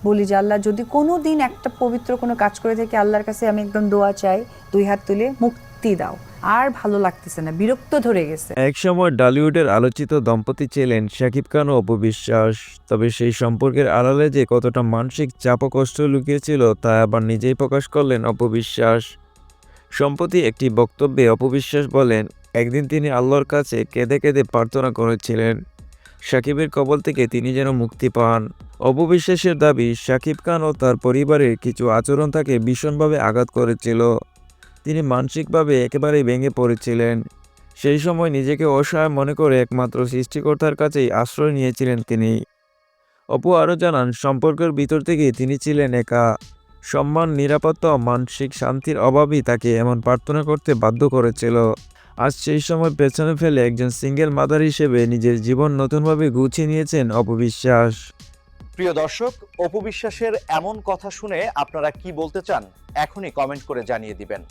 বলি যে আল্লাহ যদি কোনো দিন একটা পবিত্র কোনো কাজ করে থাকি, আল্লাহর কাছে আমি একদম দোয়া চাই, 2 হাত তুলে মুক্তি দাও, আর ভালো লাগতেছে না, বিরক্ত ধরে গেছে। একসময় টলিউডের আলোচিত দম্পতি ছিলেন শাকিব খান ও অপু বিশ্বাস। তবে সেই সম্পর্কের আড়ালে যে কতটা মানসিক চাপ ও কষ্ট লুকিয়েছিল তা আবার নিজেই প্রকাশ করলেন অপু বিশ্বাস। সম্প্রতি একটি বক্তব্যে অপু বিশ্বাস বলেন, একদিন তিনি আল্লাহর কাছে কেঁদে কেঁদে প্রার্থনা করেছিলেন শাকিবের কবল থেকে তিনি যেন মুক্তি পান। অপু বিশ্বাসের দাবি, শাকিব খান ও তার পরিবারের কিছু আচরণ তাকে ভীষণভাবে আঘাত করেছিল। তিনি মানসিকভাবে একেবারেই ভেঙে পড়েছিলেন। সেই সময় নিজেকে অসহায় মনে করে একমাত্র সৃষ্টিকর্তার কাছেই আশ্রয় নিয়েছিলেন তিনি। অপু আরও জানান, সম্পর্কের ভিতর থেকে তিনি ছিলেন একা। সম্মান, নিরাপত্তা ও মানসিক শান্তির অভাবই তাকে এমন প্রার্থনা করতে বাধ্য করেছিল। আজ সেই সময় পেছনে ফেলে একজন সিঙ্গেল মাদার হিসেবে নিজের জীবন নতুনভাবে গুছিয়ে নিয়েছেন অপু বিশ্বাস। প্রিয় দর্শক, অপু বিশ্বাসের এমন কথা শুনে আপনারা কি বলতে চান এখনই কমেন্ট করে জানিয়ে দিবেন।